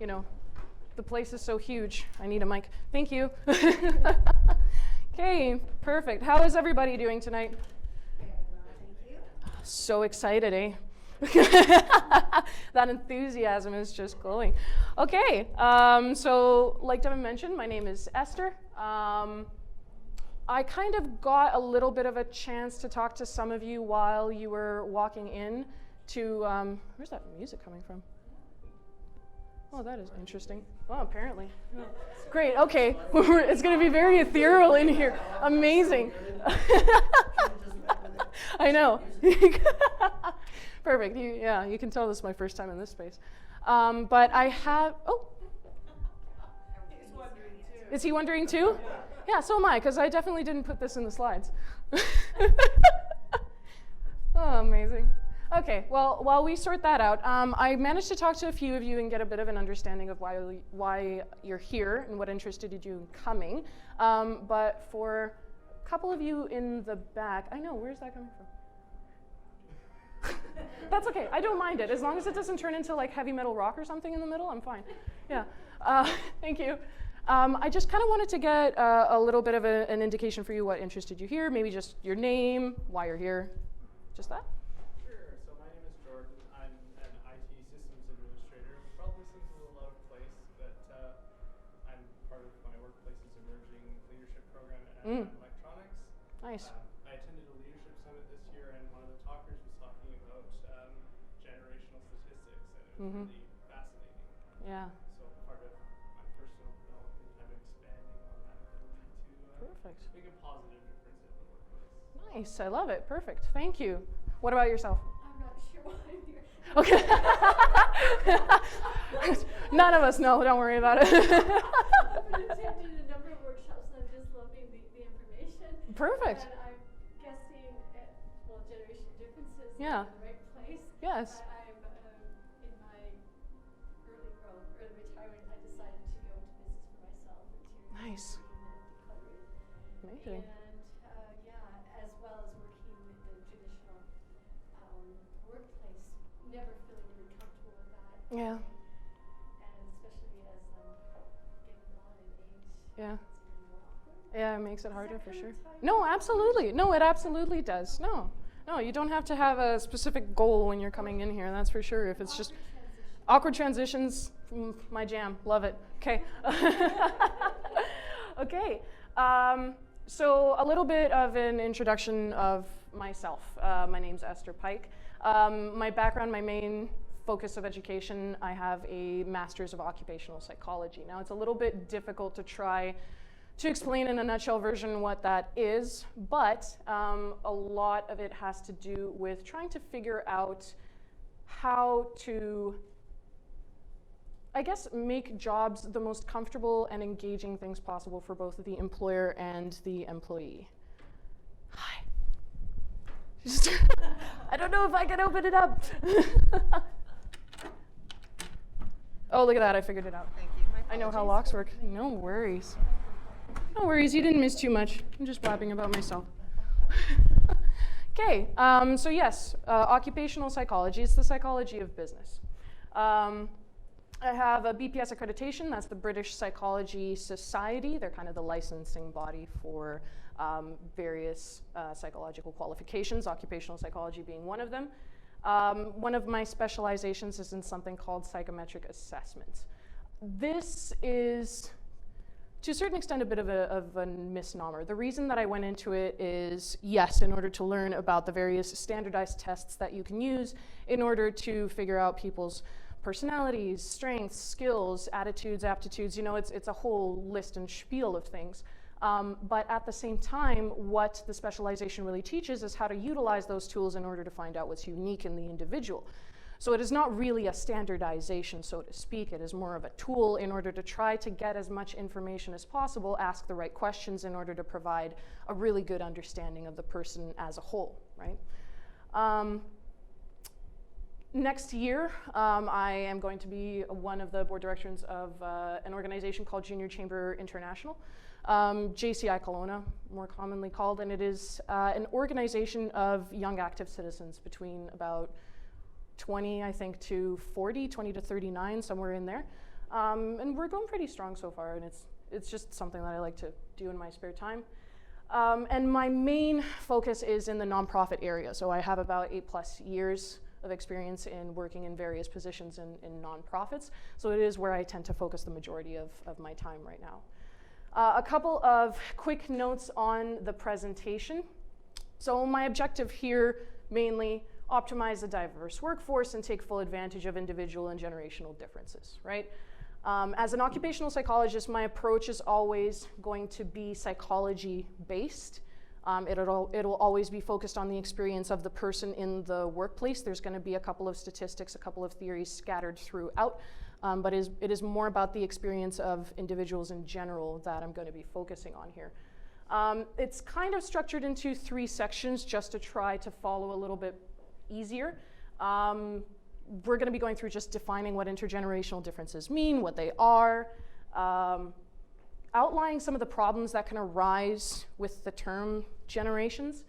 you know, the place is so huge. I need a mic. Thank you. Okay, perfect. How is everybody doing tonight? So excited, eh? That enthusiasm is just glowing. Okay, so like Devin mentioned, my name is Esther. I kind of got a little bit of a chance to talk to some of you while you were walking in to, where's that music coming from? Oh, that is interesting. Oh, apparently. Oh. Great, okay. It's going to be very ethereal in here. Amazing. I know. Perfect. Yeah, you can tell this is my first time in this space. But I have, oh. He's wondering too. Is he wondering too? Yeah, so am I, because I definitely didn't put this in the slides. Oh, amazing. Okay, well, while we sort that out, I managed to talk to a few of you and get a bit of an understanding of why you're here and what interested you in coming. But for a couple of you in the back, I know, where's that coming from? That's okay, I don't mind it. As long as it doesn't turn into like heavy metal rock or something in the middle, I'm fine. Yeah, thank you. I just kind of wanted to get a little bit of an indication for you what interested you here, maybe just your name, why you're here, just that. Probably seems a little out of place, but I'm part of my workplace's emerging leadership program at electronics. Nice. I attended a leadership summit this year, and one of the talkers was talking about generational statistics, and it was really fascinating. Yeah. So part of my personal development, I'm expanding on that ability to make a positive difference in the workplace. Nice, I love it. Perfect. Thank you. What about yourself? I'm not sure why I'm here. Okay. None of us know, don't worry about it. I've been attending a number of workshops and I'm just loving the information. Perfect. And I'm guessing at, generation differences Yeah. in the right place. Yes. I'm in my early retirement, I decided to go into business for myself. Nice. Amazing. And as well as working with the traditional workplace, never feeling really comfortable with that. Yeah. And especially as getting on in age, Yeah. it's even more awkward. Yeah, it makes it harder for sure. Time? No, absolutely. No, it absolutely does. No, you don't have to have a specific goal when you're coming in here, that's for sure. If it's just awkward transitions, my jam. Love it. Okay. Okay. So a little bit of an introduction of myself. My name's Esther Pike. My background, my main focus of education, I have a Master's of Occupational Psychology. Now, it's a little bit difficult to try to explain in a nutshell version what that is, but a lot of it has to do with trying to figure out how to, I guess, make jobs the most comfortable and engaging things possible for both the employer and the employee. Hi. I don't know if I can open it up. Oh, look at that, I figured it out. Thank you. I know how locks work. No worries. No worries, you didn't miss too much. I'm just blabbing about myself. Okay, so yes, occupational psychology, it's the psychology of business. I have a BPS accreditation, that's the British Psychology Society. They're kind of the licensing body for various psychological qualifications, occupational psychology being one of them. One of my specializations is in something called psychometric assessments. This is, to a certain extent, a bit of a misnomer. The reason that I went into it is, yes, in order to learn about the various standardized tests that you can use in order to figure out people's personalities, strengths, skills, attitudes, aptitudes. You know, it's a whole list and spiel of things. But at the same time, what the specialization really teaches is how to utilize those tools in order to find out what's unique in the individual. So it is not really a standardization, so to speak. It is more of a tool in order to try to get as much information as possible, ask the right questions in order to provide a really good understanding of the person as a whole, right? Next year, I am going to be one of the board directors of an organization called Junior Chamber International, JCI Kelowna, more commonly called, and it is an organization of young active citizens between about 20, I think, to 40, 20 to 39, somewhere in there. And we're going pretty strong so far, and it's just something that I like to do in my spare time. And my main focus is in the nonprofit area. So I have about 8+ years of experience in working in various positions in nonprofits. So it is where I tend to focus the majority of my time right now. A couple of quick notes on the presentation. So my objective here, mainly, optimize a diverse workforce and take full advantage of individual and generational differences, right? As an occupational psychologist, my approach is always going to be psychology-based. It'll always be focused on the experience of the person in the workplace. There's going to be a couple of statistics, a couple of theories scattered throughout, but it is more about the experience of individuals in general that I'm going to be focusing on here. It's kind of structured into 3 sections just to try to follow a little bit easier. We're going to be going through just defining what intergenerational differences mean, what they are, outlining some of the problems that can arise with the term generations,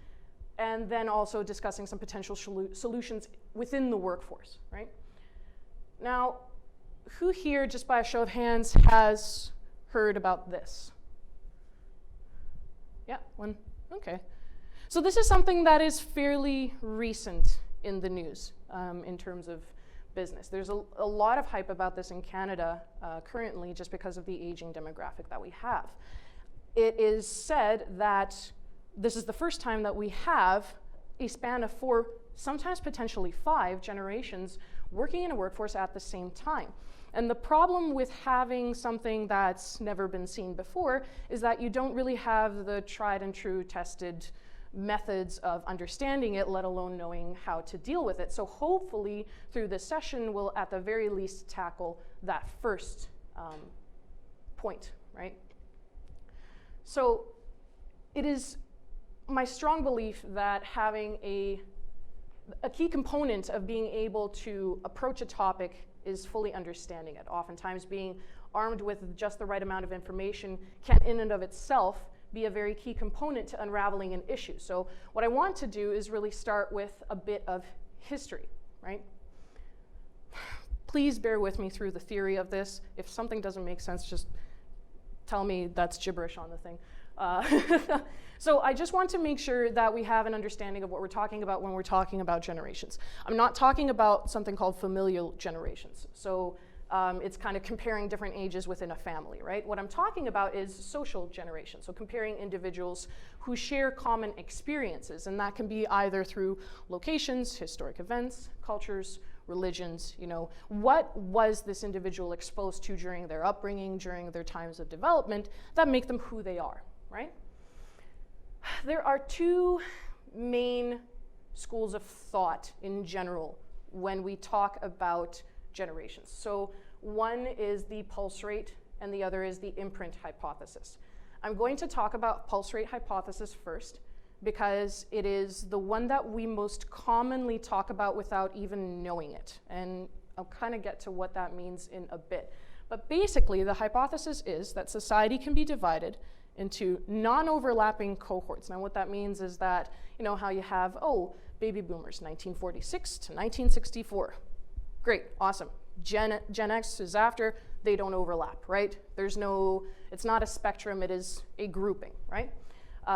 and then also discussing some potential solutions within the workforce, right? Now, who here, just by a show of hands, has heard about this? Yeah, one, okay. So this is something that is fairly recent in the news in terms of business. There's a lot of hype about this in Canada currently just because of the aging demographic that we have. It is said that this is the first time that we have a span of 4, sometimes potentially 5 generations working in a workforce at the same time. And the problem with having something that's never been seen before is that you don't really have the tried and true tested methods of understanding it, let alone knowing how to deal with it. So hopefully through this session, we'll at the very least tackle that first point, right? So it is my strong belief that having a key component of being able to approach a topic is fully understanding it. Oftentimes being armed with just the right amount of information can in and of itself be a very key component to unraveling an issue. So what I want to do is really start with a bit of history, right? Please bear with me through the theory of this. If something doesn't make sense, just tell me that's gibberish on the thing. So I just want to make sure that we have an understanding of what we're talking about when we're talking about generations. I'm not talking about something called familial generations. So it's kind of comparing different ages within a family, right? What I'm talking about is social generations, so comparing individuals who share common experiences, and that can be either through locations, historic events, cultures, religions, you know, what was this individual exposed to during their upbringing, during their times of development that make them who they are, right? There are 2 main schools of thought in general when we talk about generations. So one is the pulse rate and the other is the imprint hypothesis. I'm going to talk about pulse rate hypothesis first because it is the one that we most commonly talk about without even knowing it. And I'll kind of get to what that means in a bit. But basically the hypothesis is that society can be divided into non-overlapping cohorts. Now what that means is that, you know, how you have, baby boomers, 1946 to 1964. Great, awesome. Gen X is after, they don't overlap, right? It's not a spectrum, it is a grouping, right?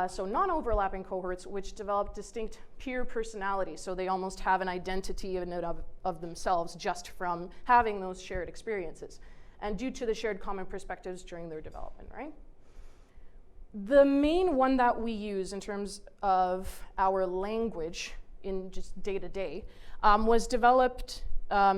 So non-overlapping cohorts which develop distinct peer personalities, so they almost have an identity in and of themselves just from having those shared experiences, and due to the shared common perspectives during their development, right? The main one that we use in terms of our language in just day-to-day was developed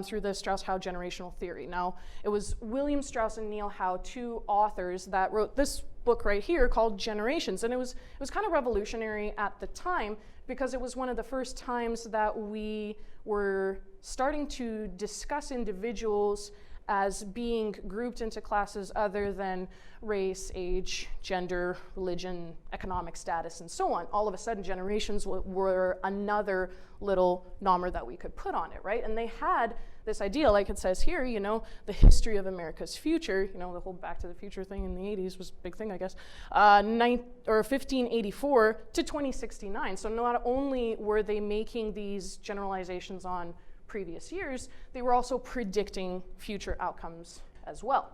through the Strauss-Howe generational theory. Now, it was William Strauss and Neil Howe, 2 authors, that wrote this book right here called Generations, and it was kind of revolutionary at the time because it was one of the first times that we were starting to discuss individuals as being grouped into classes other than race, age, gender, religion, economic status, and so on. All of a sudden, generations were another little number that we could put on it, right? And they had this idea, like it says here, you know, the history of America's future, you know, the whole Back to the Future thing in the 80s was a big thing, I guess, 1584 to 2069. So not only were they making these generalizations on previous years, they were also predicting future outcomes as well.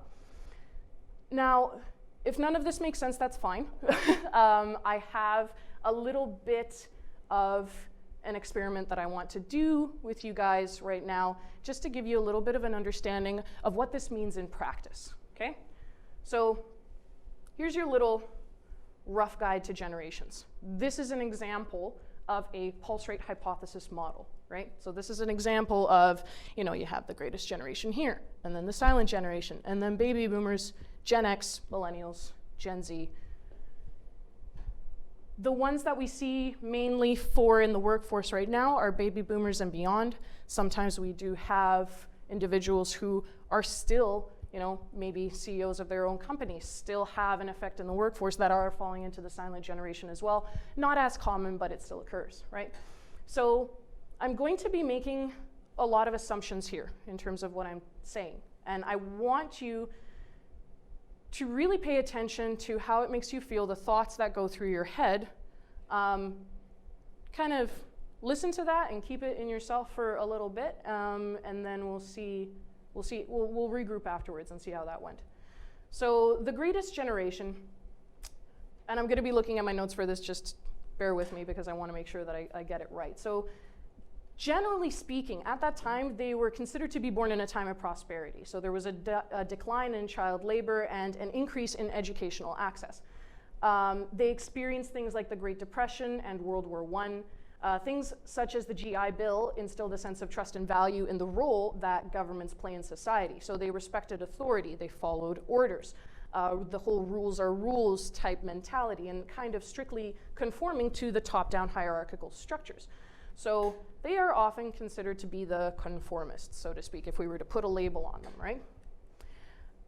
Now, if none of this makes sense, that's fine. I have a little bit of an experiment that I want to do with you guys right now, just to give you a little bit of an understanding of what this means in practice, okay? So here's your little rough guide to generations. This is an example of a pulse rate hypothesis model, right? So this is an example of, you know, you have the greatest generation here, and then the silent generation, and then baby boomers, Gen X, millennials, Gen Z. The ones that we see mainly for in the workforce right now are baby boomers and beyond. Sometimes we do have individuals who are still, you know, maybe CEOs of their own companies, still have an effect in the workforce that are falling into the silent generation as well. Not as common, but it still occurs, right? So I'm going to be making a lot of assumptions here in terms of what I'm saying. And I want you to really pay attention to how it makes you feel, the thoughts that go through your head. Kind of listen to that and keep it in yourself for a little bit, and then we'll regroup afterwards and see how that went. So the greatest generation, and I'm going to be looking at my notes for this, just bear with me because I want to make sure that I get it right. So generally speaking, at that time, they were considered to be born in a time of prosperity. So there was a decline in child labor and an increase in educational access. They experienced things like the Great Depression and World War I. Things such as the GI Bill instilled a sense of trust and value in the role that governments play in society. So they respected authority, they followed orders. The whole rules are rules type mentality, and kind of strictly conforming to the top-down hierarchical structures. So they are often considered to be the conformists, so to speak, if we were to put a label on them, right?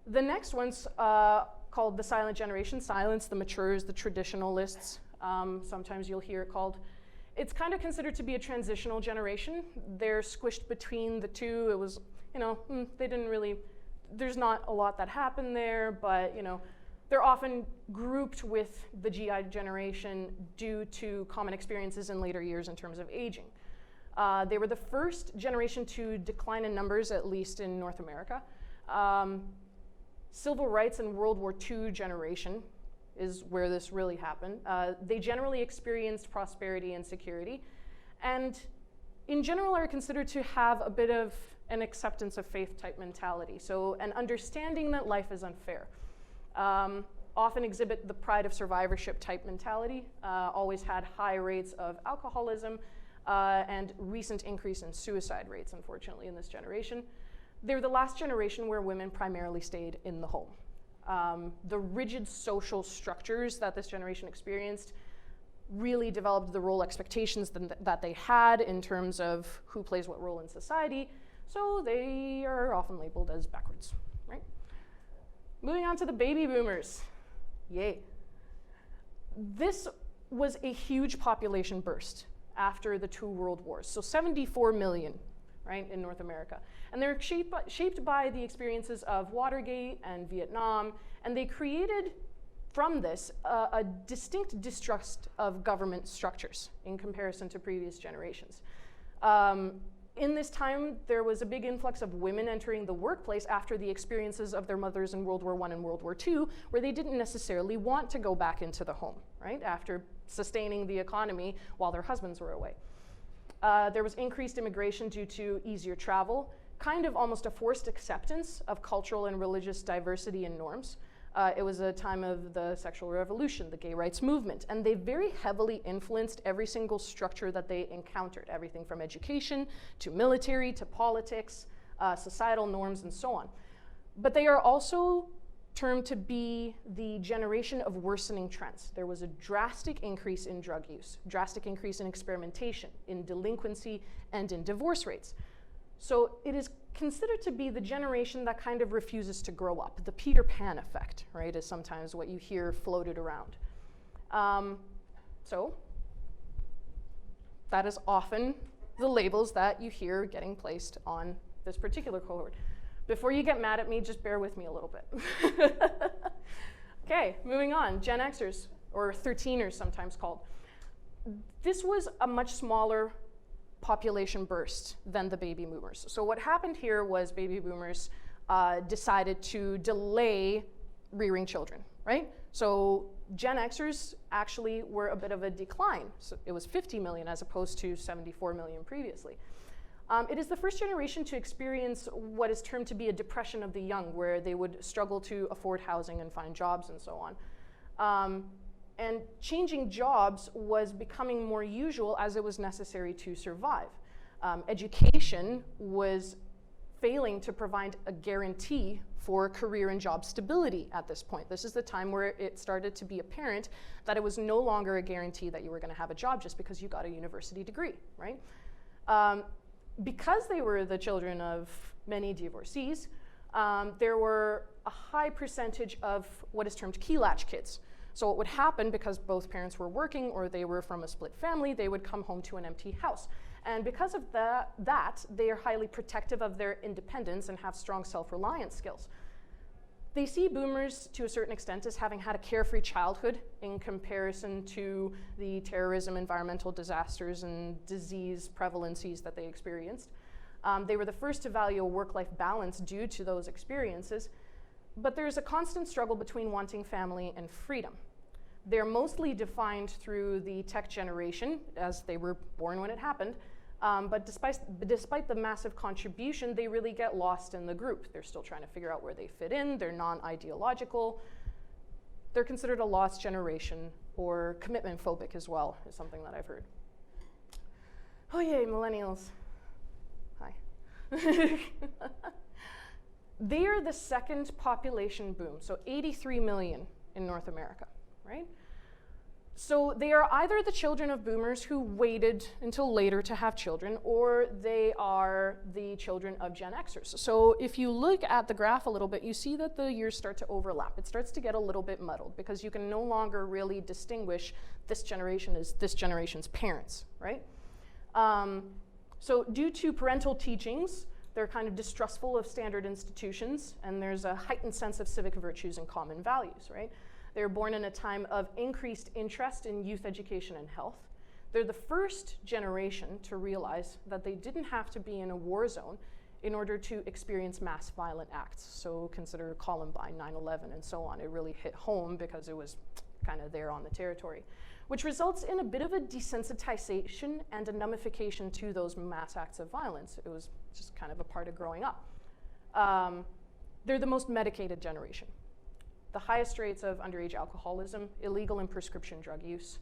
The next one's called the silent generation. Silence, the matures, the traditionalists. Sometimes you'll hear it called. It's kind of considered to be a transitional generation. They're squished between the two. It was, you know, they didn't really, there's not a lot that happened there, but, you know, they're often grouped with the GI generation due to common experiences in later years in terms of aging. They were the first generation to decline in numbers, at least in North America. Civil rights and World War II generation is where this really happened. They generally experienced prosperity and security, and in general are considered to have a bit of an acceptance of faith type mentality. So an understanding that life is unfair. Often exhibit the pride of survivorship type mentality, always had high rates of alcoholism, and recent increase in suicide rates, unfortunately, in this generation. They were the last generation where women primarily stayed in the home. The rigid social structures that this generation experienced really developed the role expectations that they had in terms of who plays what role in society, so they are often labeled as backwards, right? Moving on to the baby boomers. Yay. This was a huge population burst after the two world wars. So 74 million, right, in North America. And they're shaped by the experiences of Watergate and Vietnam, and they created from this a distinct distrust of government structures in comparison to previous generations. In this time, there was a big influx of women entering the workplace after the experiences of their mothers in World War I and World War II, where they didn't necessarily want to go back into the home, right, after sustaining the economy while their husbands were away. There was increased immigration due to easier travel, kind of almost a forced acceptance of cultural and religious diversity and norms. It was a time of the sexual revolution, the gay rights movement, and they very heavily influenced every single structure that they encountered, everything from education to military to politics, societal norms, and so on. But they are also termed to be the generation of worsening trends. There was a drastic increase in drug use, drastic increase in experimentation, in delinquency, and in divorce rates. So it is considered to be the generation that kind of refuses to grow up. The Peter Pan effect, right, is sometimes what you hear floated around. So that is often the labels that you hear getting placed on this particular cohort. Before you get mad at me, just bear with me a little bit. Okay, moving on. Gen Xers, or 13ers sometimes called. This was a much smaller population burst than the baby boomers. So what happened here was baby boomers decided to delay rearing children, right? So Gen Xers actually were a bit of a decline. So it was 50 million as opposed to 74 million previously. It is the first generation to experience what is termed to be a depression of the young, where they would struggle to afford housing and find jobs and so on. And changing jobs was becoming more usual as it was necessary to survive. Education was failing to provide a guarantee for career and job stability at this point. This is the time where it started to be apparent that it was no longer a guarantee that you were going to have a job just because you got a university degree, right? Because they were the children of many divorcees, there were a high percentage of what is termed key latch kids. So what would happen, because both parents were working or they were from a split family, they would come home to an empty house. And because of that, they are highly protective of their independence and have strong self-reliance skills. They see boomers, to a certain extent, as having had a carefree childhood in comparison to the terrorism, environmental disasters, and disease prevalencies that they experienced. They were the first to value a work-life balance due to those experiences, but there's a constant struggle between wanting family and freedom. They're mostly defined through the tech generation, as they were born when it happened, but despite the massive contribution, they really get lost in the group. They're still trying to figure out where they fit in. They're non-ideological. They're considered a lost generation, or commitment phobic as well, is something that I've heard. Oh yay, millennials. Hi. They are the second population boom, so 83 million in North America, right? So they are either the children of boomers who waited until later to have children, or they are the children of Gen Xers. So if you look at the graph a little bit, you see that the years start to overlap. It starts to get a little bit muddled because you can no longer really distinguish this generation as this generation's parents, right? So due to parental teachings, they're kind of distrustful of standard institutions, and there's a heightened sense of civic virtues and common values, right? They were born in a time of increased interest in youth education and health. They're the first generation to realize that they didn't have to be in a war zone in order to experience mass violent acts. So consider Columbine, 9/11, and so on. It really hit home because it was kind of there on the territory, which results in a bit of a desensitization and a nullification to those mass acts of violence. It was just kind of a part of growing up. They're the most medicated generation. The highest rates of underage alcoholism, illegal and prescription drug use.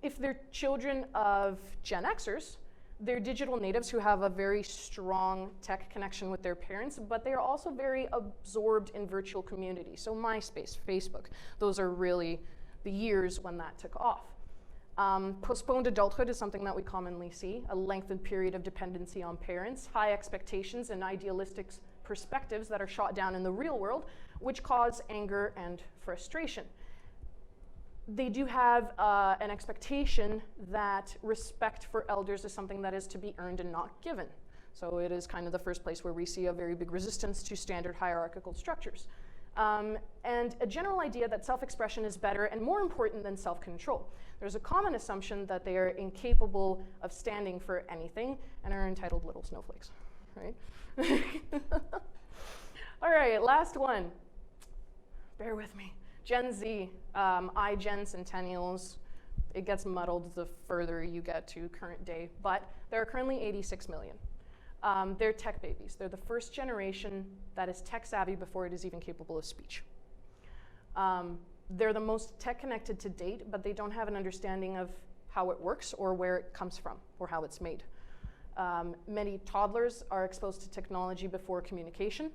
If they're children of Gen Xers, they're digital natives who have a very strong tech connection with their parents, but they are also very absorbed in virtual community. So MySpace, Facebook, those are really the years when that took off. Postponed adulthood is something that we commonly see, a lengthened period of dependency on parents, high expectations and idealistic perspectives that are shot down in the real world, which cause anger and frustration. They do have an expectation that respect for elders is something that is to be earned and not given. So it is kind of the first place where we see a very big resistance to standard hierarchical structures. And a general idea that self-expression is better and more important than self-control. There's a common assumption that they are incapable of standing for anything and are entitled little snowflakes, right? All right, last one. Bear with me. Gen Z, iGen, Centennials. It gets muddled the further you get to current day, but there are currently 86 million. They're tech babies. They're the first generation that is tech savvy before it is even capable of speech. They're the most tech connected to date, but they don't have an understanding of how it works or where it comes from or how it's made. Many toddlers are exposed to technology before communication.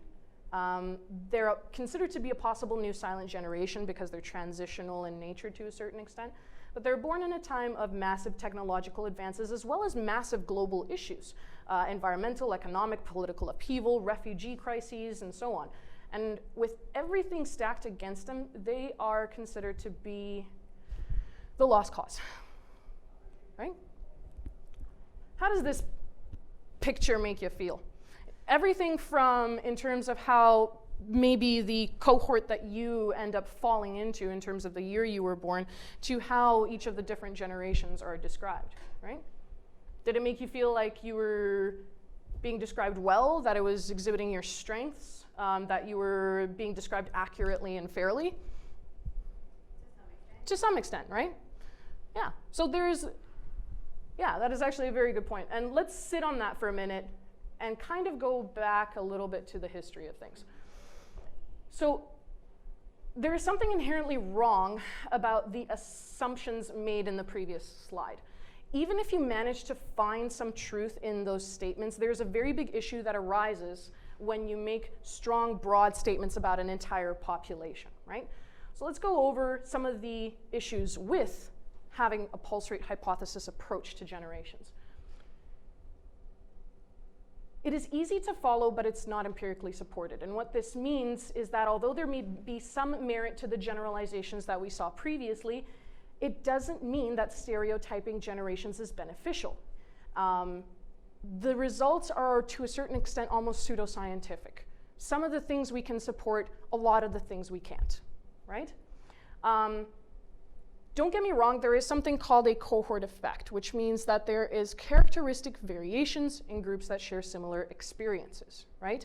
They're considered to be a possible new silent generation because they're transitional in nature to a certain extent, but they're born in a time of massive technological advances as well as massive global issues, environmental, economic, political upheaval, refugee crises, and so on. And with everything stacked against them, they are considered to be the lost cause, right? How does this picture make you feel? Everything from in terms of how maybe the cohort that you end up falling into in terms of the year you were born to how each of the different generations are described, right? Did it make you feel like you were being described well, that it was exhibiting your strengths, that you were being described accurately and fairly? To some extent, right? Yeah, so that is actually a very good point. And let's sit on that for a minute and kind of go back a little bit to the history of things. So there is something inherently wrong about the assumptions made in the previous slide. Even if you manage to find some truth in those statements, there's a very big issue that arises when you make strong, broad statements about an entire population, right? So let's go over some of the issues with having a pulse rate hypothesis approach to generations. It is easy to follow, but it's not empirically supported. And what this means is that although there may be some merit to the generalizations that we saw previously, it doesn't mean that stereotyping generations is beneficial. The results are, to a certain extent, almost pseudoscientific. Some of the things we can support, a lot of the things we can't, right? Don't get me wrong, there is something called a cohort effect, which means that there is characteristic variations in groups that share similar experiences, right?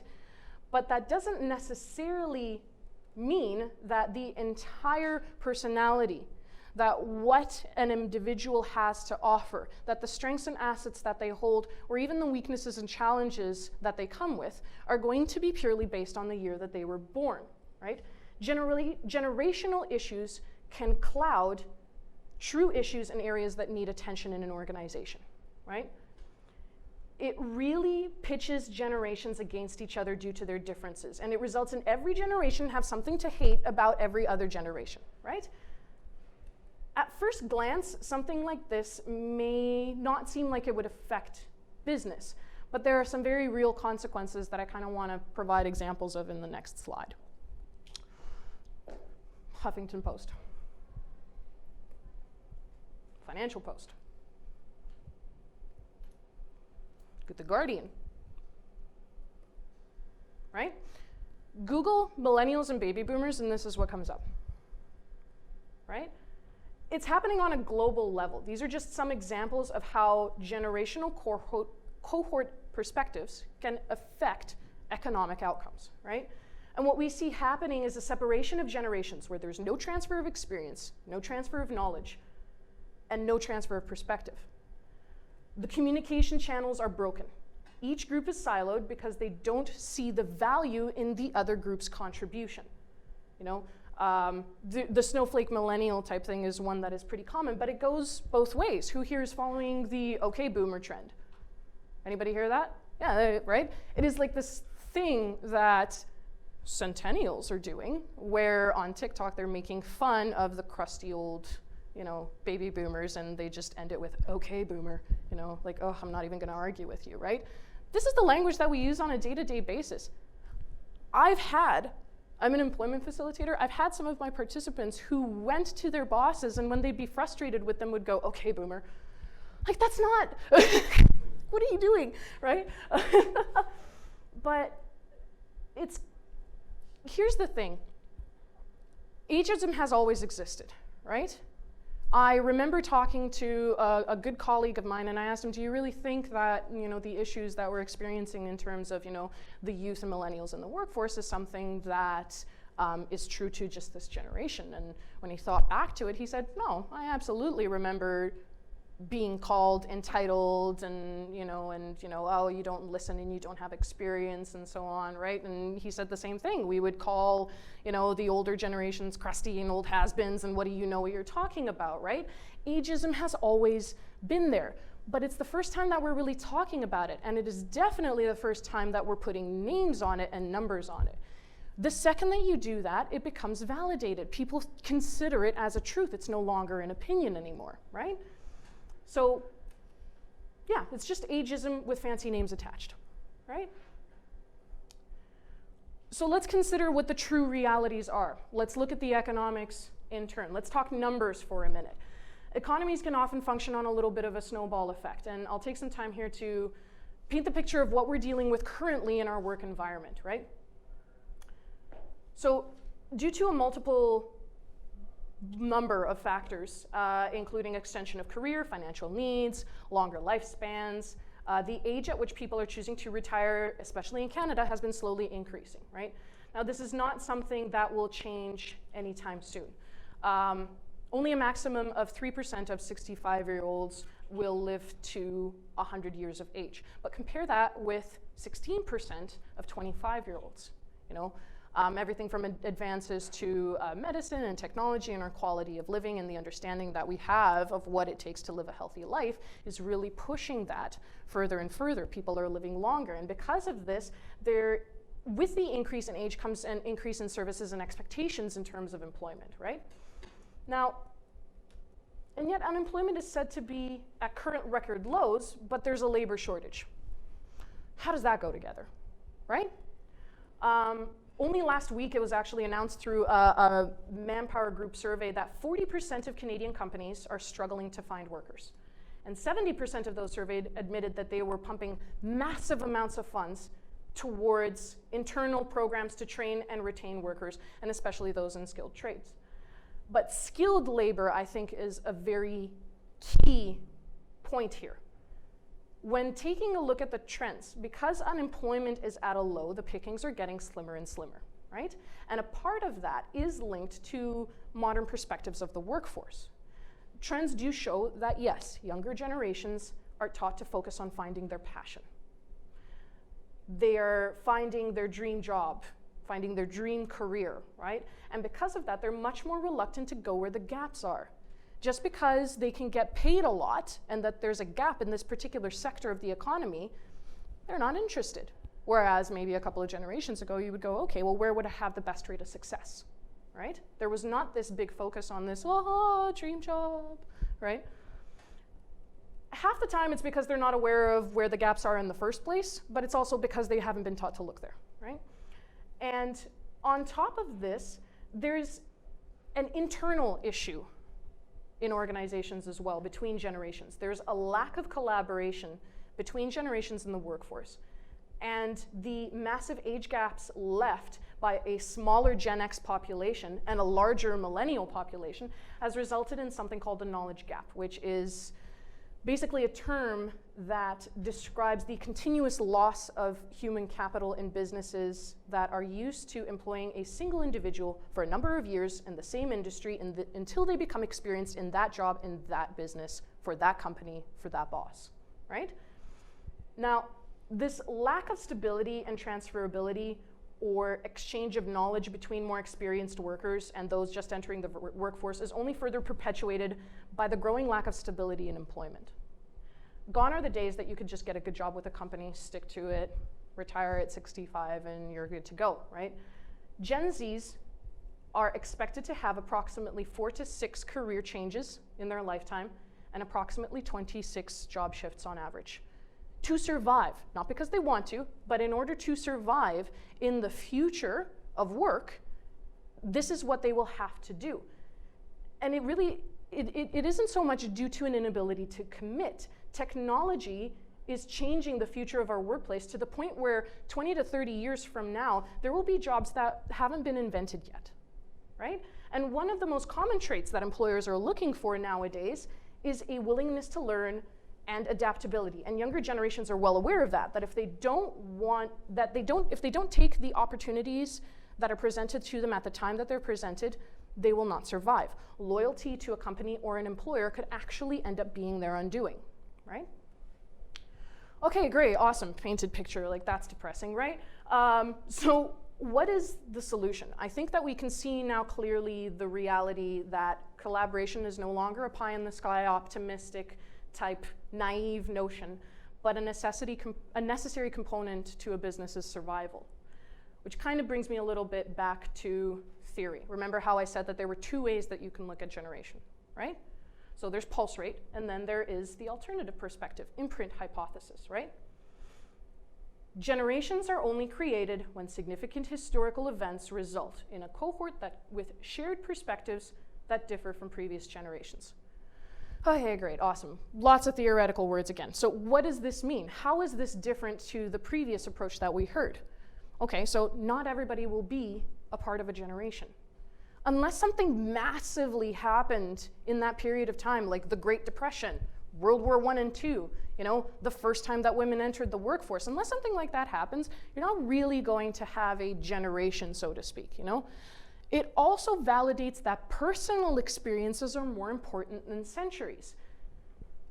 But that doesn't necessarily mean that the entire personality, that what an individual has to offer, that the strengths and assets that they hold, or even the weaknesses and challenges that they come with, are going to be purely based on the year that they were born, right? Generally, generational issues can cloud true issues in areas that need attention in an organization, right? It really pitches generations against each other due to their differences, and it results in every generation have something to hate about every other generation, right? At first glance, something like this may not seem like it would affect business, but there are some very real consequences that I kind of want to provide examples of in the next slide. Huffington Post. Financial Post. The Guardian. Right? Google millennials and baby boomers, and this is what comes up. Right? It's happening on a global level. These are just some examples of how generational cohort perspectives can affect economic outcomes, right? And what we see happening is a separation of generations where there's no transfer of experience, no transfer of knowledge, and no transfer of perspective. The communication channels are broken. Each group is siloed because they don't see the value in the other group's contribution. You know, the snowflake millennial type thing is one that is pretty common, but it goes both ways. Who here is following the okay boomer trend? Anybody hear that? Yeah, right? It is like this thing that centennials are doing, where on TikTok they're making fun of the crusty old, you know, baby boomers, and they just end it with okay boomer, you know, like, oh, I'm not even gonna argue with you, right? This is the language that we use on a day-to-day basis. I'm an employment facilitator. I've had some of my participants who went to their bosses, and when they'd be frustrated with them would go, okay, boomer. Like, that's not, what are you doing, right? But here's the thing. Ageism has always existed, right? I remember talking to a good colleague of mine, and I asked him, do you really think that, you know, the issues that we're experiencing in terms of, you know, the youth and millennials in the workforce is something that is true to just this generation? And when he thought back to it, he said, no, I absolutely remember being called entitled and, oh, you don't listen and you don't have experience and so on, right? And he said the same thing. We would call, you know, the older generations crusty and old has-beens, and what do you know what you're talking about, right? Ageism has always been there, but it's the first time that we're really talking about it, and it is definitely the first time that we're putting names on it and numbers on it. The second that you do that, it becomes validated. People consider it as a truth. It's no longer an opinion anymore, right? So, yeah, it's just ageism with fancy names attached, right? So let's consider what the true realities are. Let's look at the economics in turn. Let's talk numbers for a minute. Economies can often function on a little bit of a snowball effect, and I'll take some time here to paint the picture of what we're dealing with currently in our work environment, right? So, due to a multiple number of factors, including extension of career, financial needs, longer lifespans, the age at which people are choosing to retire, especially in Canada, has been slowly increasing, right? Now, this is not something that will change anytime soon. Only a maximum of 3% of 65-year-olds will live to 100 years of age. But compare that with 16% of 25-year-olds, you know? Everything from advances to medicine and technology and our quality of living and the understanding that we have of what it takes to live a healthy life is really pushing that further and further. People are living longer, and because of this, with the increase in age comes an increase in services and expectations in terms of employment, right? Now, and yet unemployment is said to be at current record lows, but there's a labor shortage. How does that go together, right? Only last week it was actually announced through a Manpower Group survey that 40% of Canadian companies are struggling to find workers. And 70% of those surveyed admitted that they were pumping massive amounts of funds towards internal programs to train and retain workers, and especially those in skilled trades. But skilled labor, I think, is a very key point here. When taking a look at the trends, because unemployment is at a low, the pickings are getting slimmer and slimmer, right? And a part of that is linked to modern perspectives of the workforce. Trends do show that, yes, younger generations are taught to focus on finding their passion. They are finding their dream job, finding their dream career, right? And because of that, they're much more reluctant to go where the gaps are. Just because they can get paid a lot and that there's a gap in this particular sector of the economy, they're not interested. Whereas maybe a couple of generations ago, you would go, okay, well, where would I have the best rate of success, right? There was not this big focus on this, oh, dream job, right? Half the time it's because they're not aware of where the gaps are in the first place, but it's also because they haven't been taught to look there, right? And on top of this, there's an internal issue in organizations as well, between generations. There's a lack of collaboration between generations in the workforce. And the massive age gaps left by a smaller Gen X population and a larger millennial population has resulted in something called the knowledge gap, which is basically a term that describes the continuous loss of human capital in businesses that are used to employing a single individual for a number of years in the same industry until they become experienced in that job, in that business, for that company, for that boss, right? Now, this lack of stability and transferability or exchange of knowledge between more experienced workers and those just entering the workforce is only further perpetuated by the growing lack of stability in employment. Gone are the days that you could just get a good job with a company, stick to it, retire at 65, and you're good to go, right? Gen Zs are expected to have approximately 4 to 6 career changes in their lifetime and approximately 26 job shifts on average. To survive, not because they want to, but in order to survive in the future of work, this is what they will have to do. And it really, it isn't so much due to an inability to commit. Technology is changing the future of our workplace to the point where 20 to 30 years from now, there will be jobs that haven't been invented yet, right? And one of the most common traits that employers are looking for nowadays is a willingness to learn and adaptability. And younger generations are well aware of that, that if they don't take the opportunities that are presented to them at the time that they're presented, they will not survive. Loyalty to a company or an employer could actually end up being their undoing, right? Okay, great, awesome, painted picture, like that's depressing, right? So what is the solution? I think that we can see now clearly the reality that collaboration is no longer a pie in the sky, optimistic type naive notion, but a necessary component to a business's survival. Which kind of brings me a little bit back to theory. Remember how I said that there were 2 ways that you can look at generation, right? So there's pulse rate, and then there is the alternative perspective, imprint hypothesis, right? Generations are only created when significant historical events result in a cohort with shared perspectives that differ from previous generations. Okay, great, awesome. Lots of theoretical words again. So what does this mean? How is this different to the previous approach that we heard? Okay, so not everybody will be a part of a generation. Unless something massively happened in that period of time, like the Great Depression World War I and II, you know, the first time that women entered the workforce. Unless something like that happens, you're not really going to have a generation, so to speak, you know? It also validates that personal experiences are more important than centuries.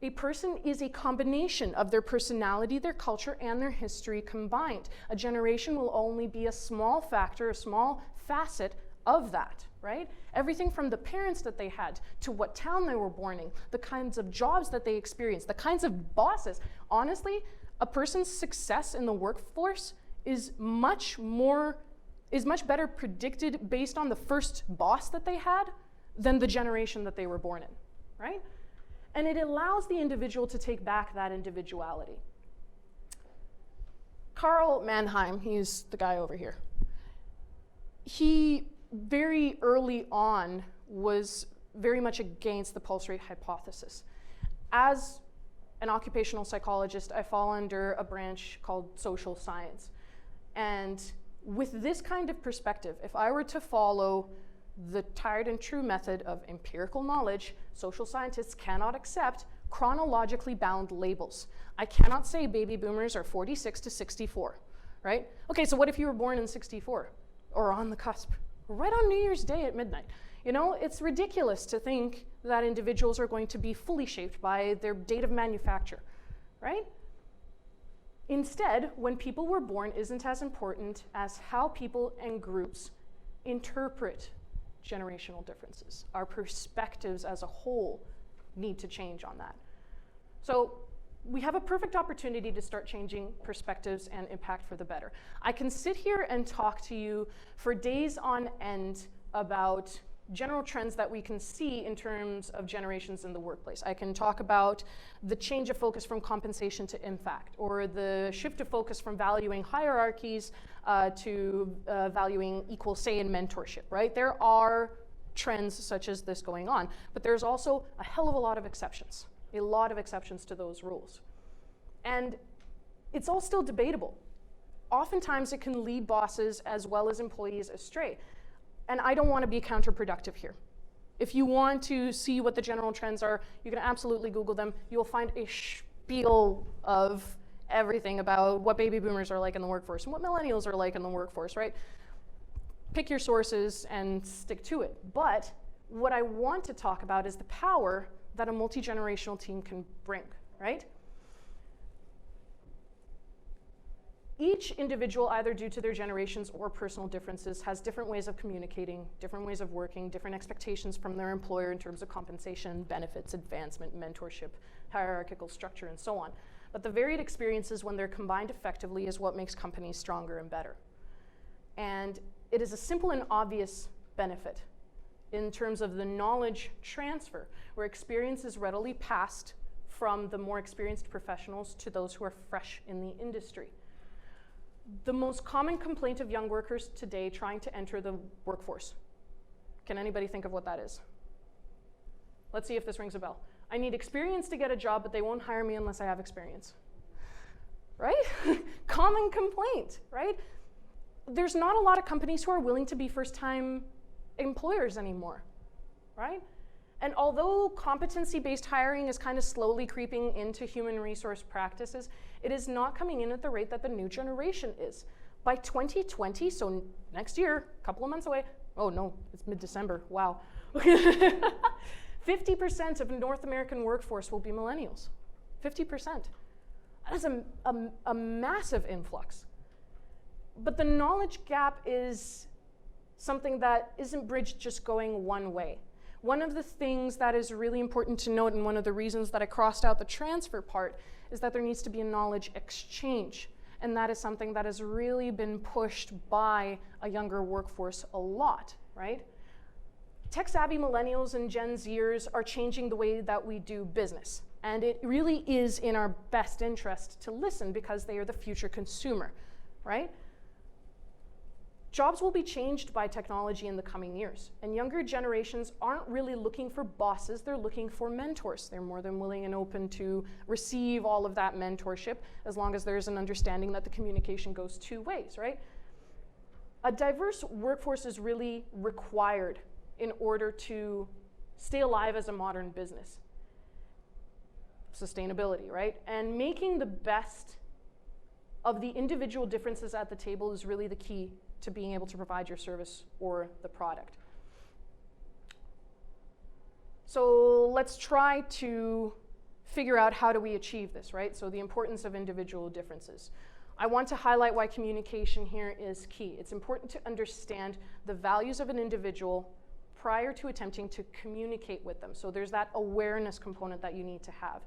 A person is a combination of their personality, their culture, and their history combined. A generation will only be a small factor, a small facet of that, right? Everything from the parents that they had, to what town they were born in, the kinds of jobs that they experienced, the kinds of bosses. Honestly, a person's success in the workforce is much better predicted based on the first boss that they had than the generation that they were born in, right? And it allows the individual to take back that individuality. Karl Mannheim, he's the guy over here. He very early on was very much against the pulse rate hypothesis. As an occupational psychologist, I fall under a branch called social science. And with this kind of perspective, if I were to follow the tried and true method of empirical knowledge, social scientists cannot accept chronologically bound labels. I cannot say baby boomers are 46 to 64, right? Okay, so what if you were born in 64 or on the cusp, right on New Year's Day at midnight? You know, it's ridiculous to think that individuals are going to be fully shaped by their date of manufacture, right? Instead, when people were born isn't as important as how people and groups interpret generational differences. Our perspectives as a whole need to change on that. So we have a perfect opportunity to start changing perspectives and impact for the better. I can sit here and talk to you for days on end about general trends that we can see in terms of generations in the workplace. I can talk about the change of focus from compensation to impact, or the shift of focus from valuing hierarchies to valuing equal say in mentorship, right? There are trends such as this going on, but there's also a hell of a lot of exceptions to those rules. And it's all still debatable. Oftentimes it can lead bosses as well as employees astray. And I don't want to be counterproductive here. If you want to see what the general trends are, you can absolutely Google them. You'll find a spiel of everything about what baby boomers are like in the workforce and what millennials are like in the workforce, right? Pick your sources and stick to it. But what I want to talk about is the power that a multi-generational team can bring, right? Each individual, either due to their generations or personal differences, has different ways of communicating, different ways of working, different expectations from their employer in terms of compensation, benefits, advancement, mentorship, hierarchical structure, and so on. But the varied experiences, when they're combined effectively, is what makes companies stronger and better. And it is a simple and obvious benefit in terms of the knowledge transfer, where experience is readily passed from the more experienced professionals to those who are fresh in the industry. The most common complaint of young workers today trying to enter the workforce. Can anybody think of what that is? Let's see if this rings a bell. I need experience to get a job, but they won't hire me unless I have experience. Right? Common complaint, right? There's not a lot of companies who are willing to be first-time employers anymore, right? And although competency-based hiring is kind of slowly creeping into human resource practices, it is not coming in at the rate that the new generation is. By 2020, so next year, a couple of months away, oh no, it's mid-December, wow. 50% of the North American workforce will be millennials, 50%. That is a massive influx. But the knowledge gap is something that isn't bridged just going one way. One of the things that is really important to note, and one of the reasons that I crossed out the transfer part, is that there needs to be a knowledge exchange. And that is something that has really been pushed by a younger workforce a lot, right? Tech-savvy millennials and Gen Zers are changing the way that we do business. And it really is in our best interest to listen, because they are the future consumer, right? Jobs will be changed by technology in the coming years, and younger generations aren't really looking for bosses, they're looking for mentors. They're more than willing and open to receive all of that mentorship, as long as there's an understanding that the communication goes two ways, right? A diverse workforce is really required in order to stay alive as a modern business. sustainability, right? And making the best of the individual differences at the table is really the key to being able to provide your service or the product. So let's try to figure out how do we achieve this, right? So the importance of individual differences. I want to highlight why communication here is key. It's important to understand the values of an individual prior to attempting to communicate with them. So there's that awareness component that you need to have.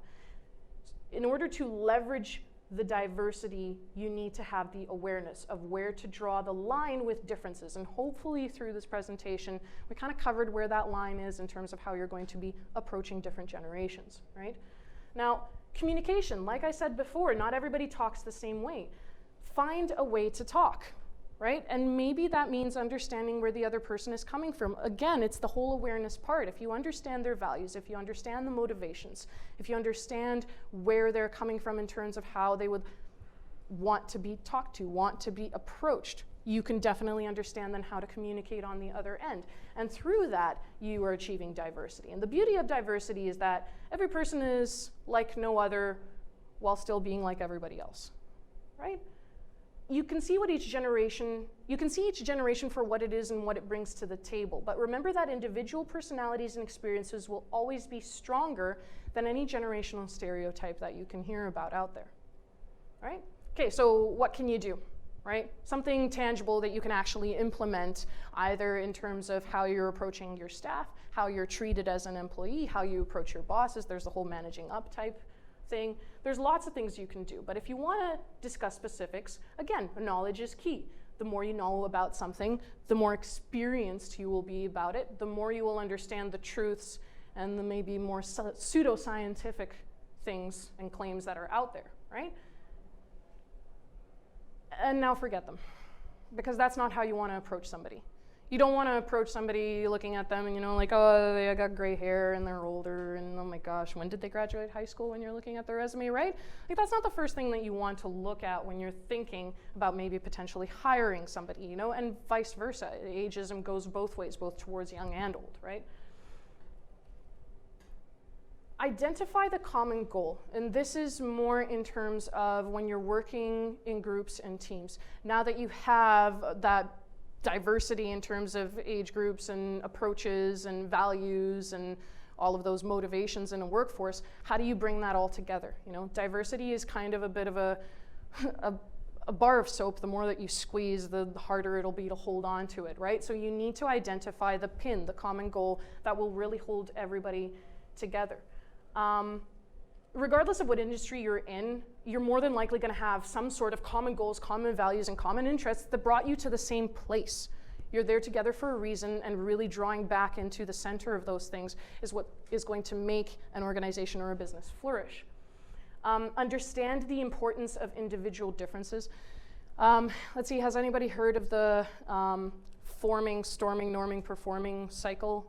In order to leverage the diversity, you need to have the awareness of where to draw the line with differences. And hopefully through this presentation, we kind of covered where that line is in terms of how you're going to be approaching different generations, right? Now, communication, like I said before, not everybody talks the same way. Find a way to talk, right? And maybe that means understanding where the other person is coming from. Again, it's the whole awareness part. If you understand their values, if you understand the motivations, if you understand where they're coming from in terms of how they would want to be talked to, want to be approached, you can definitely understand then how to communicate on the other end. And through that, you are achieving diversity. And the beauty of diversity is that every person is like no other while still being like everybody else, right? You can see each generation for what it is and what it brings to the table. But remember that individual personalities and experiences will always be stronger than any generational stereotype that you can hear about out there, right? Okay, so what can you do, right? Something tangible that you can actually implement, either in terms of how you're approaching your staff, how you're treated as an employee, how you approach your bosses. There's the whole managing up type thing. There's lots of things you can do, but if you want to discuss specifics, again, knowledge is key. The more you know about something, the more experienced you will be about it, the more you will understand the truths and the maybe more pseudoscientific things and claims that are out there, right? And now forget them, because that's not how you want to approach somebody. You don't want to approach somebody looking at them and, you know, like, oh, they got gray hair and they're older and oh my gosh, when did they graduate high school when you're looking at their resume, right? Like, that's not the first thing that you want to look at when you're thinking about maybe potentially hiring somebody, you know, and vice versa. Ageism goes both ways, both towards young and old, right? Identify the common goal, and this is more in terms of when you're working in groups and teams. Now that you have that diversity in terms of age groups and approaches and values and all of those motivations in a workforce, how do you bring that all together? You know, diversity is kind of a bit of a bar of soap. The more that you squeeze, the harder it'll be to hold on to it, right? So you need to identify the pin, the common goal that will really hold everybody together. Regardless of what industry you're in, you're more than likely going to have some sort of common goals, common values, and common interests that brought you to the same place. You're there together for a reason, and really drawing back into the center of those things is what is going to make an organization or a business flourish. Understand the importance of individual differences. Let's see, has anybody heard of the forming, storming, norming, performing cycle?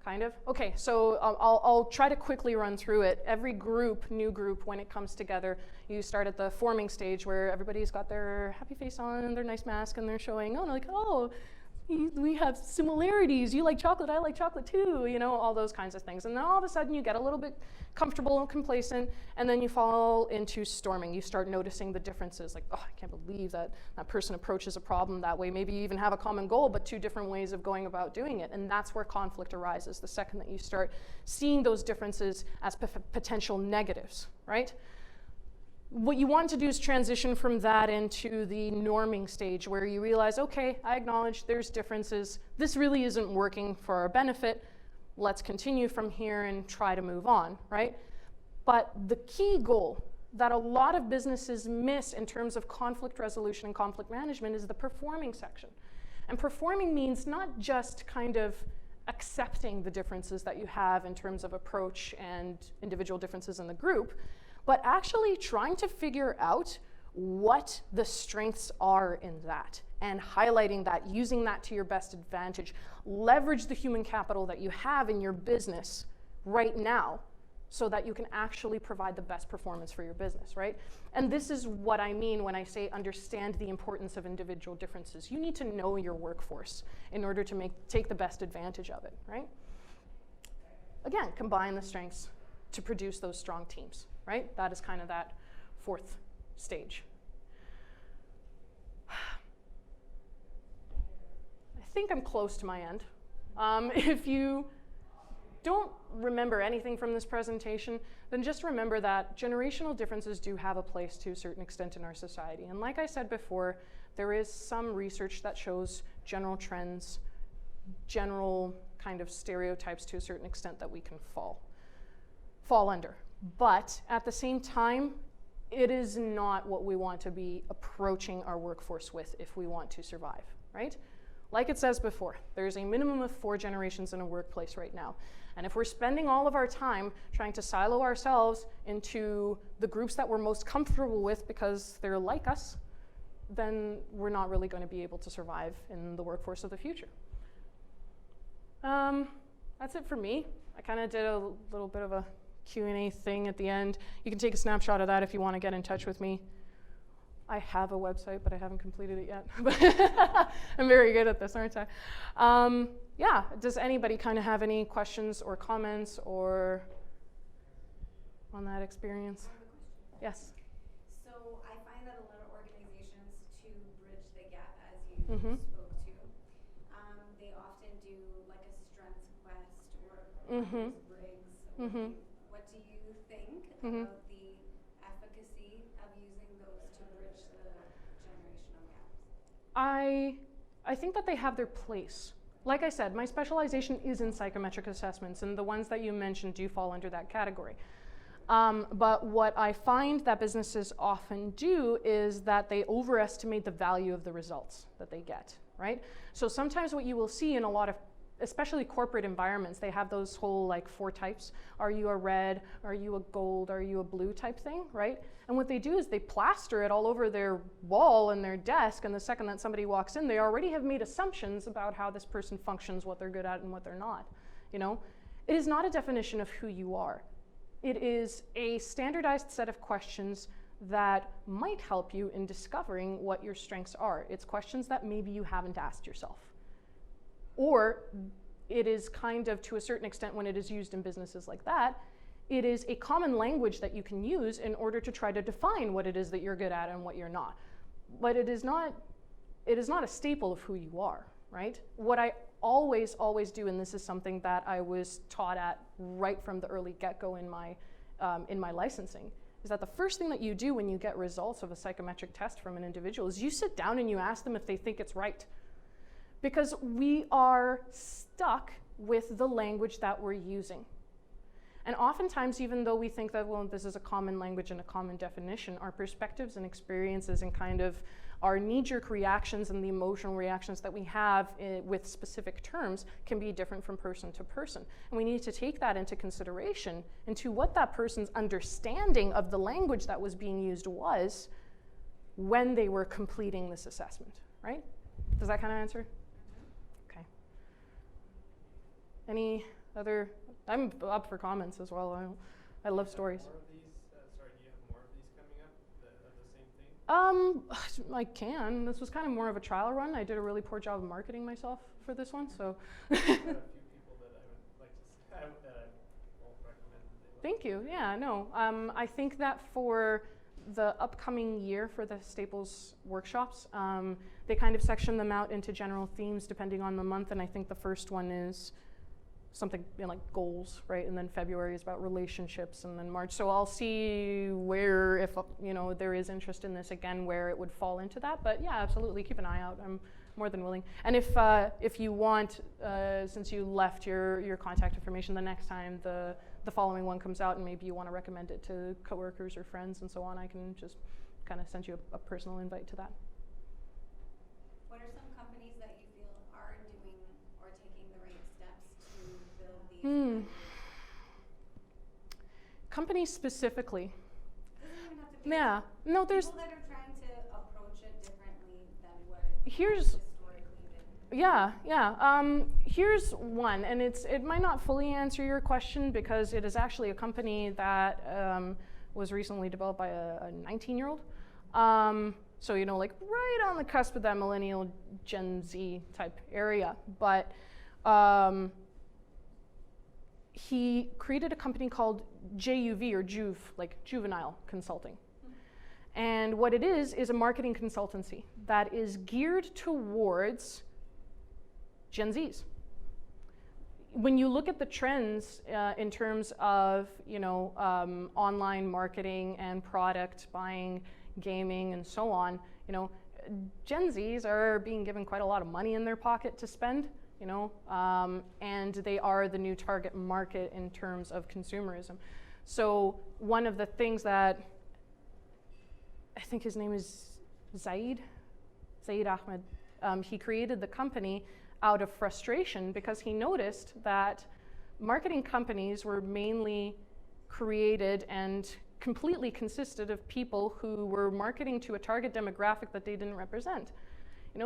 Kind of? Okay, so I'll try to quickly run through it. Every group, new group, when it comes together, you start at the forming stage where everybody's got their happy face on and their nice mask and they're showing, oh, like, oh, we have similarities. You like chocolate, I like chocolate too, you know, all those kinds of things. And then all of a sudden you get a little bit comfortable and complacent, and then you fall into storming. You start noticing the differences, like, oh, I can't believe that that person approaches a problem that way. Maybe you even have a common goal, but two different ways of going about doing it. And that's where conflict arises, the second that you start seeing those differences as potential negatives, right? What you want to do is transition from that into the norming stage, where you realize, okay, I acknowledge there's differences. This really isn't working for our benefit. Let's continue from here and try to move on, right? But the key goal that a lot of businesses miss in terms of conflict resolution and conflict management is the performing section. And performing means not just kind of accepting the differences that you have in terms of approach and individual differences in the group, but actually trying to figure out what the strengths are in that and highlighting that, using that to your best advantage. Leverage the human capital that you have in your business right now so that you can actually provide the best performance for your business, right? And this is what I mean when I say understand the importance of individual differences. You need to know your workforce in order to take the best advantage of it, right? Again, combine the strengths to produce those strong teams, right? That is kind of that fourth stage. I think I'm close to my end. If you don't remember anything from this presentation, then just remember that generational differences do have a place to a certain extent in our society. And like I said before, there is some research that shows general trends, general kind of stereotypes to a certain extent that we can fall under. But at the same time, it is not what we want to be approaching our workforce with if we want to survive, right? Like it says before, there's a minimum of 4 generations in a workplace right now. And if we're spending all of our time trying to silo ourselves into the groups that we're most comfortable with because they're like us, then we're not really going to be able to survive in the workforce of the future. That's it for me. I kind of did a little bit of a Q&A thing at the end. You can take a snapshot of that if you want to get in touch with me. I have a website, but I haven't completed it yet. I'm very good at this, aren't I? Yeah, does anybody kind of have any questions or comments or on that experience? Yes? So I find that a lot of organizations, to bridge the gap, as you spoke to, they often do like a strengths quest or Myers-Briggs. What do you think about the efficacy of using those to bridge the generational gaps? I think that they have their place. Like I said, my specialization is in psychometric assessments, and the ones that you mentioned do fall under that category. But what I find that businesses often do is that they overestimate the value of the results that they get, right? So sometimes what you will see in a lot of, especially corporate environments, they have those whole like 4 types. Are you a red? Are you a gold? Are you a blue type thing, right? And what they do is they plaster it all over their wall and their desk, and the second that somebody walks in, they already have made assumptions about how this person functions, what they're good at and what they're not, you know? It is not a definition of who you are. It is a standardized set of questions that might help you in discovering what your strengths are. It's questions that maybe you haven't asked yourself. Or it is kind of, to a certain extent, when it is used in businesses like that, it is a common language that you can use in order to try to define what it is that you're good at and what you're not. But it is not a staple of who you are, right? What I always do, and this is something that I was taught at right from the early get-go in my licensing, is that the first thing that you do when you get results of a psychometric test from an individual is you sit down and you ask them if they think it's right. Because we are stuck with the language that we're using. And oftentimes, even though we think that, well, this is a common language and a common definition, our perspectives and experiences and kind of our knee-jerk reactions and the emotional reactions that we have with specific terms can be different from person to person. And we need to take that into consideration into what that person's understanding of the language that was being used was when they were completing this assessment, right? Does that kind of answer? Okay. Any other? I'm up for comments as well. I love stories. More of these, sorry, do you have more of these coming up of the same thing? I can. This was kind of more of a trial run. I did a really poor job of marketing myself for this one, so. I've got a few people that I would like to that I won't recommend. Thank you. Yeah, no. I think that for the upcoming year for the Staples workshops, they kind of section them out into general themes depending on the month, and I think the first one is something like goals, right? And then February is about relationships, and then March. So I'll see where, if there is interest in this again, where it would fall into that. But yeah, absolutely, keep an eye out. I'm more than willing. And if you want, since you left your contact information, the next time the following one comes out, and maybe you want to recommend it to coworkers or friends and so on, I can just kind of send you a personal invite to that. What are some companies that you feel are doing or taking the right steps to build these? Companies specifically. Doesn't even have to be. Yeah. No, there's. People that are trying to approach it differently than what Here's. historically been. Yeah. Here's one, and it might not fully answer your question because it is actually a company that was recently developed by a 19-year-old. So, like right on the cusp of that millennial Gen Z type area. But he created a company called JUV, or Juve, like juvenile consulting. And what it is a marketing consultancy that is geared towards Gen Zs. When you look at the trends in terms of, online marketing and product buying, gaming, and so on, Gen Zs are being given quite a lot of money in their pocket to spend, and they are the new target market in terms of consumerism. So one of the things that, I think his name is Zaid Ahmed, he created the company out of frustration because he noticed that marketing companies were mainly created and completely consisted of people who were marketing to a target demographic that they didn't represent.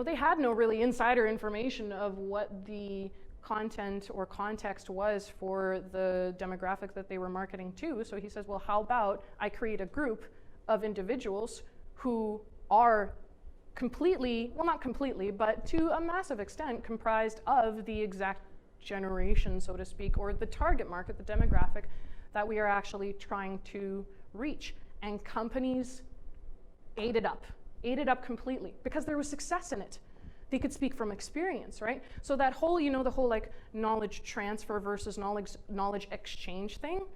They had no really insider information of what the content or context was for the demographic that they were marketing to. So he says, well, how about I create a group of individuals who are completely, well, not completely, but to a massive extent comprised of the exact generation, so to speak, or the target market, the demographic that we are actually trying to reach. And companies ate it up completely because there was success in it. They could speak from experience, right? So that whole, the whole like knowledge transfer versus knowledge exchange thing,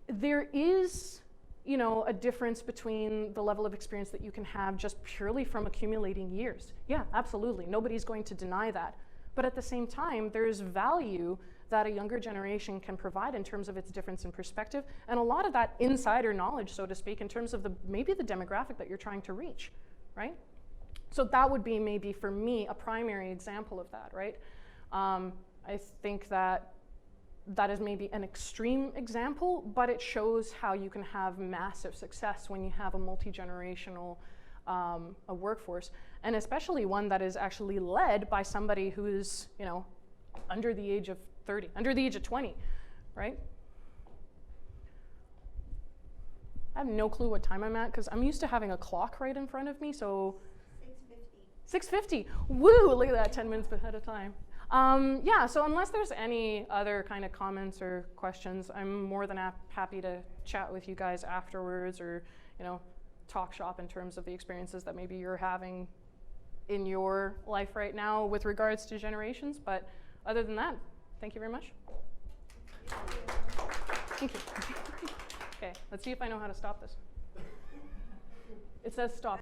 there is, a difference between the level of experience that you can have just purely from accumulating years. Yeah, absolutely. Nobody's going to deny that. But at the same time, there's value that a younger generation can provide in terms of its difference in perspective, and a lot of that insider knowledge, so to speak, in terms of maybe the demographic that you're trying to reach, right? So that would be maybe for me a primary example of that, right? I think that is maybe an extreme example, but it shows how you can have massive success when you have a multi-generational a workforce, and especially one that is actually led by somebody who's, under the age of 30, under the age of 20, right? I have no clue what time I'm at because I'm used to having a clock right in front of me, so 6:50. Woo, look at that, 10 minutes ahead of time. Yeah, so unless there's any other kind of comments or questions, I'm more than happy to chat with you guys afterwards, or, talk shop in terms of the experiences that maybe you're having in your life right now with regards to generations. But other than that, thank you very much. Thank you. Okay, let's see if I know how to stop this. It says stop.